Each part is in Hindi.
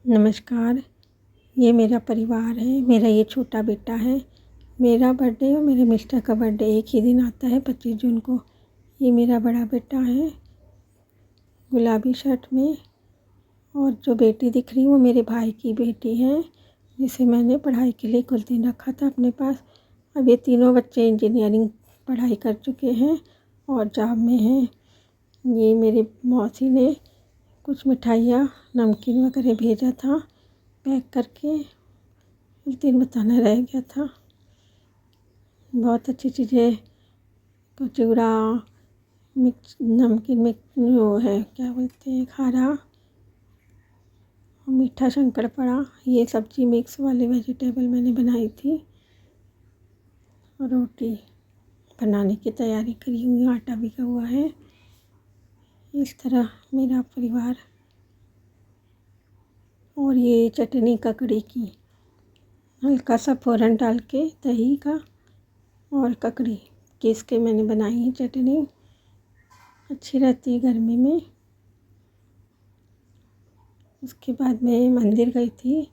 नमस्कार। ये मेरा परिवार है। मेरा ये छोटा बेटा है। मेरा बर्थडे और मेरे मिस्टर का बर्थडे एक ही दिन आता है, 25 जून को। ये मेरा बड़ा बेटा है गुलाबी शर्ट में, और जो बेटी दिख रही वो मेरे भाई की बेटी है, जिसे मैंने पढ़ाई के लिए कुछ दिन रखा था अपने पास। अब ये तीनों बच्चे इंजीनियरिंग पढ़ाई कर चुके हैं और जॉब में हैं। ये मेरी मौसी ने कुछ मिठाइयाँ, नमकीन वगैरह भेजा था पैक करके, उस दिन बताना रह गया था। बहुत अच्छी चीज़ें, कचौड़ा, मिक्स नमकीन में वो है क्या बोलते हैं, खारा, मीठा शंकरपारा, ये सब्जी मिक्स वाले वेजिटेबल मैंने बनाई थी। रोटी बनाने की तैयारी करी हुई, आटा बिका हुआ है। इस तरह मेरा परिवार। और ये चटनी ककड़ी की, हल्का सा फ़ौरन डाल के दही का और ककड़ी घिस के मैंने बनाई है चटनी। अच्छी रहती है गर्मी में। उसके बाद मैं मंदिर गई थी,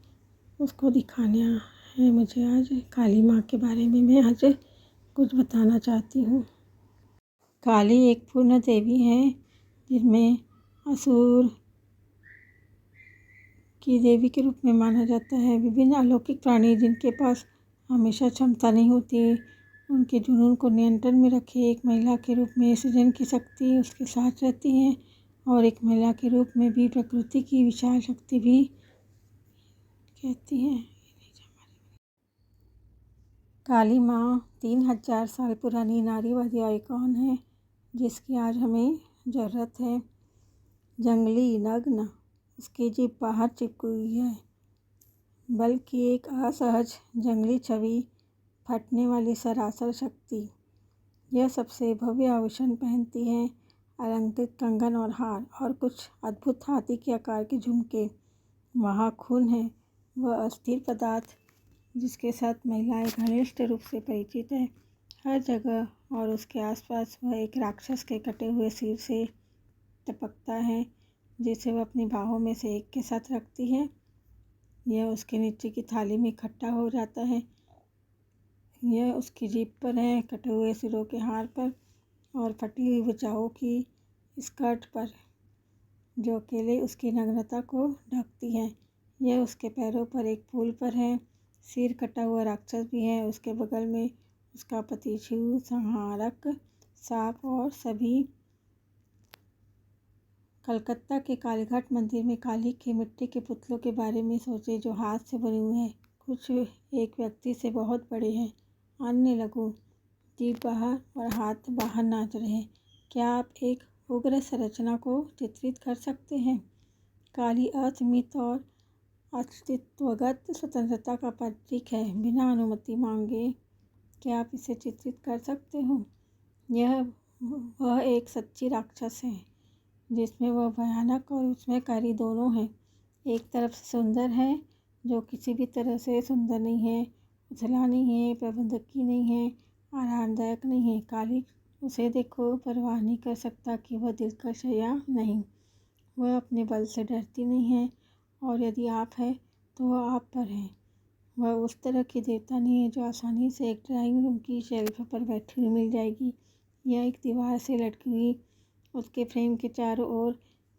उसको दिखाना है मुझे आज। काली माँ के बारे में मैं आज कुछ बताना चाहती हूँ। काली एक पूर्ण देवी है, जिनमें असुर की देवी के रूप में माना जाता है। विभिन्न अलौकिक प्राणी जिनके पास हमेशा क्षमता नहीं होती, उनके जुनून को नियंत्रण में रखे एक महिला के रूप में सृजन की शक्ति उसके साथ रहती है, और एक महिला के रूप में भी प्रकृति की विशाल शक्ति भी कहती हैं। काली माँ 3000 साल पुरानी नारीवादी आइकॉन है, जिसकी आज हमें ज़रूरत है। जंगली नग्न, उसकी जीभ बाहर चिपकी हुई है, बल्कि एक असहज जंगली छवि, फटने वाली सरासर शक्ति। यह सबसे भव्य आभूषण पहनती है, अलंकृत कंगन और हार, और कुछ अद्भुत हाथी के आकार के झुमके। वहाँ खून है, वह अस्थिर पदार्थ जिसके साथ महिलाएं घनिष्ठ रूप से परिचित है। हर जगह और उसके आसपास वह एक राक्षस के कटे हुए सिर से टपकता है, जिसे वह अपनी बाहों में से एक के साथ रखती है। यह उसके नीचे की थाली में इकट्ठा हो जाता है। यह उसकी जीभ पर है, कटे हुए सिरों के हार पर, और फटी हुई भुजाओं की स्कर्ट पर, जो अकेले उसकी नग्नता को ढकती है। यह उसके पैरों पर एक फूल पर है। सिर कटा हुआ राक्षस भी है। उसके बगल में उसका पति शिव, संहारक सांप, और सभी। कलकत्ता के कालीघाट मंदिर में काली के मिट्टी के पुतलों के बारे में सोचे, जो हाथ से बने हुए हैं। कुछ एक व्यक्ति से बहुत बड़े हैं, अन्य लघु, जीभ बाहर और हाथ बाहर नाच रहे हैं। क्या आप एक उग्र संरचना को चित्रित कर सकते हैं? काली असीमित और अस्तित्वगत स्वतंत्रता का प्रतीक है, बिना अनुमति मांगे। क्या आप इसे चित्रित कर सकते हो? वह एक सच्ची राक्षस है, जिसमें वह भयानक और उसमें दोनों हैं। एक तरफ से सुंदर है, जो किसी भी तरह से सुंदर नहीं है, उछला नहीं है, प्रबंधकी नहीं है, आरामदायक नहीं है। काली उसे देखो, परवाह नहीं कर सकता कि वह दिलकश है या नहीं। वह अपने बल से डरती नहीं है, और यदि आप हैं तो वह आप पर है। वह उस तरह की देवता नहीं है जो आसानी से एक ड्राइंग रूम की शेल्फ पर बैठी हुई मिल जाएगी, या एक दीवार से लटकी हुई उसके फ्रेम के चारों ओर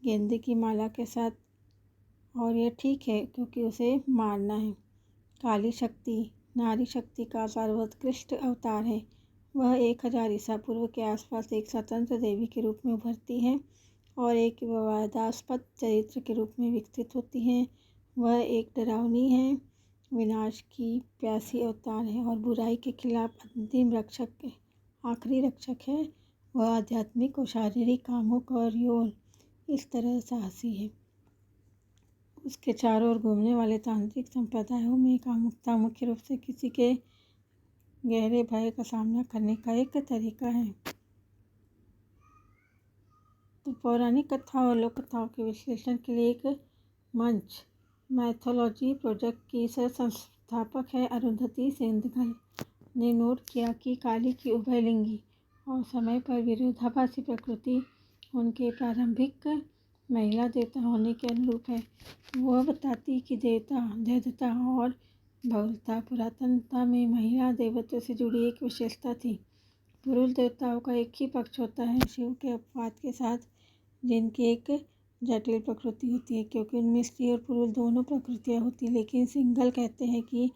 गेंदे की माला के साथ। और यह ठीक है, क्योंकि उसे मारना है। काली शक्ति नारी शक्ति का सर्वोत्कृष्ट अवतार है। वह 1000 ईसा पूर्व के आसपास एक स्वतंत्र देवी के रूप में उभरती है, और एक विवादास्पद चरित्र के रूप में विकसित होती है। वह एक डरावनी है, विनाश की प्यासी अवतार है, और बुराई के खिलाफ अंतिम रक्षक, आखिरी रक्षक है। वह आध्यात्मिक और शारीरिक, कामुक और यौन, इस तरह साहसी है। उसके चारों ओर घूमने वाले तांत्रिक संप्रदायों में कामुकता मुख्य रूप से किसी के गहरे भय का सामना करने का एक तरीका है। तो पौराणिक कथाओं और लोक कथाओं के विश्लेषण के लिए एक मंच, मैथोलॉजी प्रोजेक्ट की सह संस्थापक है अरुंधति सेंधगल, ने नोट किया कि काली की उभयलिंगी और समय पर विरोधाभासी प्रकृति उनके प्रारंभिक महिला देवता होने के अनुरूप है। वह बताती कि देवता दृढ़ता और बहुलता पुरातनता में महिला देवत्व से जुड़ी एक विशेषता थी। पुरुष देवताओं का एक ही पक्ष होता है, शिव के अपवाद के साथ, जिनकी एक जटिल प्रकृति होती है, क्योंकि उनमें स्त्री और पुरुष दोनों प्रकृतियाँ होती। लेकिन सिंघल कहते हैं कि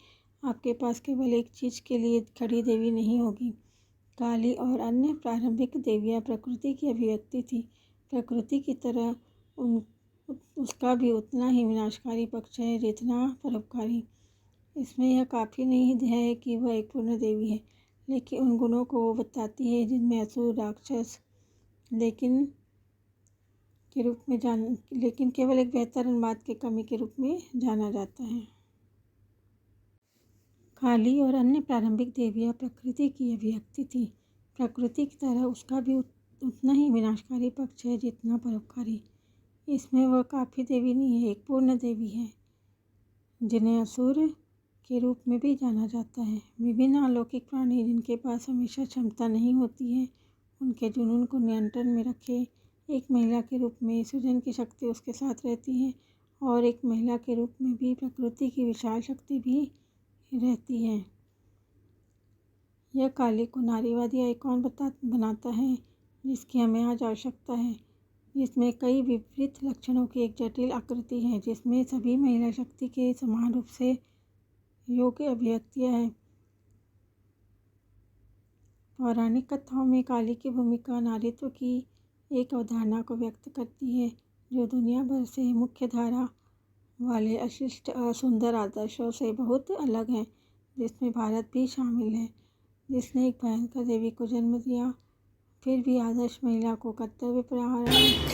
आपके पास केवल एक चीज़ के लिए खड़ी देवी नहीं होगी। काली और अन्य प्रारंभिक देवियाँ प्रकृति की अभिव्यक्ति थी। प्रकृति की तरह उसका भी उतना ही विनाशकारी पक्ष है जितना परोपकारी। इसमें यह काफ़ी नहीं है कि वह एक पूर्ण देवी है, लेकिन उन गुणों को वो बताती है जिनमें असुर राक्षस लेकिन केवल एक बेहतर अनुवाद की कमी के रूप में जाना जाता है। काली और अन्य प्रारंभिक देवियाँ प्रकृति की अभिव्यक्ति थी। प्रकृति की तरह उसका भी उतना ही विनाशकारी पक्ष है जितना परोपकारी। इसमें वह काफ़ी देवी नहीं है, एक पूर्ण देवी है, जिन्हें असुर के रूप में भी जाना जाता है। विभिन्न अलौकिक प्राणी जिनके पास हमेशा क्षमता नहीं होती है, उनके जुनून को नियंत्रण में रखे एक महिला के रूप में सृजन की शक्ति उसके साथ रहती है, और एक महिला के रूप में भी प्रकृति की विशाल शक्ति भी रहती है। यह काली को नारीवादी आइकॉन बनाता है, जिसकी हमें आज आवश्यकता है, जिसमें कई विपरीत लक्षणों की एक जटिल आकृति है, जिसमें सभी महिला शक्ति के समान रूप से योग्य अभिव्यक्तियाँ हैं। पौराणिक कथाओं में काली की भूमिका नारीत्व की एक अवधारणा को व्यक्त करती है, जो दुनिया भर से मुख्य धारा वाले अशिष्ट सुंदर आदर्शों से बहुत अलग है, जिसमें भारत भी शामिल है, जिसने एक भयंकर देवी को जन्म दिया, फिर भी आदर्श महिला को कर्तव्य प्रणाली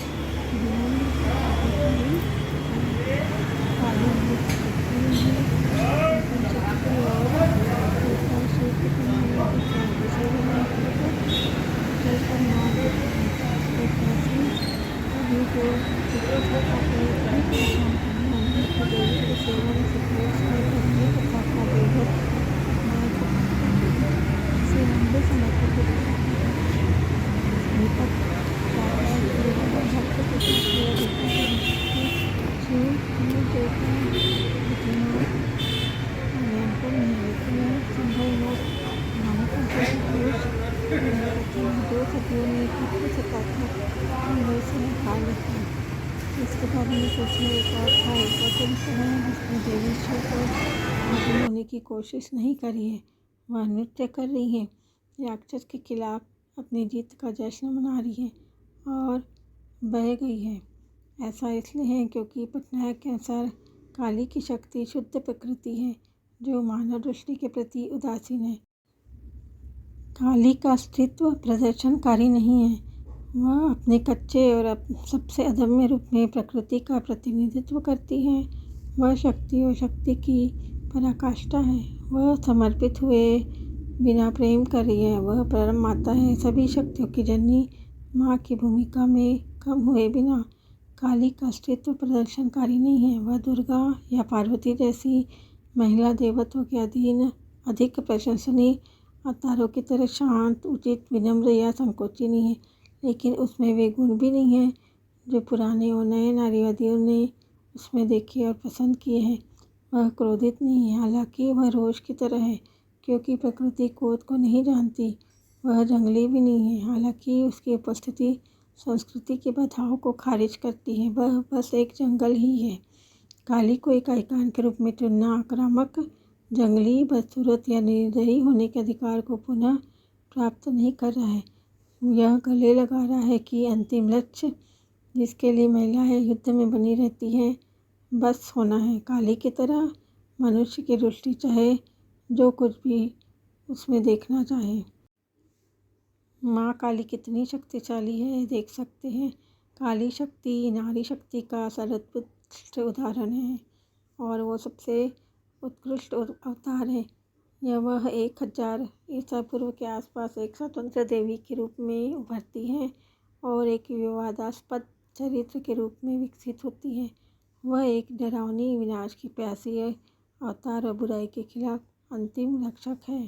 इसके बारे में सोचना एक और तरीका है, जिसमें देवी शिव को हासिल होने की कोशिश नहीं करी है, वह नृत्य कर रही है, राक्षस के खिलाफ अपनी जीत का जश्न मना रही है और बह गई है। ऐसा इसलिए है क्योंकि पटनायक के अनुसार काली की शक्ति शुद्ध प्रकृति है, जो मानव दृष्टि के प्रति उदासीन है। काली का अस्तित्व प्रदर्शनकारी नहीं है, वह अपने कच्चे और सबसे अदम्य रूप में प्रकृति का प्रतिनिधित्व करती है। वह शक्ति और शक्ति की पराकाष्ठा है। वह समर्पित हुए बिना प्रेम कर रही है। वह परम माता है, सभी शक्तियों की जननी, माँ की भूमिका में कम हुए बिना। काली का अस्तित्व प्रदर्शनकारी नहीं है, वह दुर्गा या पार्वती जैसी महिला देवत्व के अधीन अधिक प्रशंसनीय अवतारों की तरह शांत, उचित, विनम्र या संकोची नहीं है, लेकिन उसमें वे गुण भी नहीं हैं जो पुराने और नए नारीवादियों ने उसमें देखे और पसंद किए हैं। वह क्रोधित नहीं है, हालांकि वह रोष की तरह है, क्योंकि प्रकृति क्रोध को नहीं जानती। वह जंगली भी नहीं है, हालांकि उसकी उपस्थिति संस्कृति के बाधाओं को खारिज करती है। वह बस एक जंगल ही है। काली को एक आइकॉन के रूप में चुनना आक्रामक, जंगली, बदसूरत या निर्दयी होने के अधिकार को पुनः प्राप्त नहीं कर रहा है। यह गले लगा रहा है कि अंतिम लक्ष्य जिसके लिए महिलाएं युद्ध में बनी रहती हैं, बस होना है। काली की तरह मनुष्य की दृष्टि चाहे जो कुछ भी उसमें देखना चाहे। माँ काली कितनी शक्तिशाली है, देख सकते हैं। काली शक्ति नारी शक्ति का सर्वोत्कृष्ट उदाहरण है और वो सबसे उत्कृष्ट अवतार है। वह 1000 ईसा पूर्व के आसपास एक स्वतंत्र देवी के रूप में उभरती है और एक विवादास्पद चरित्र के रूप में विकसित होती है। वह एक डरावनी, विनाश की प्यासी अवतार और बुराई के खिलाफ अंतिम रक्षक है।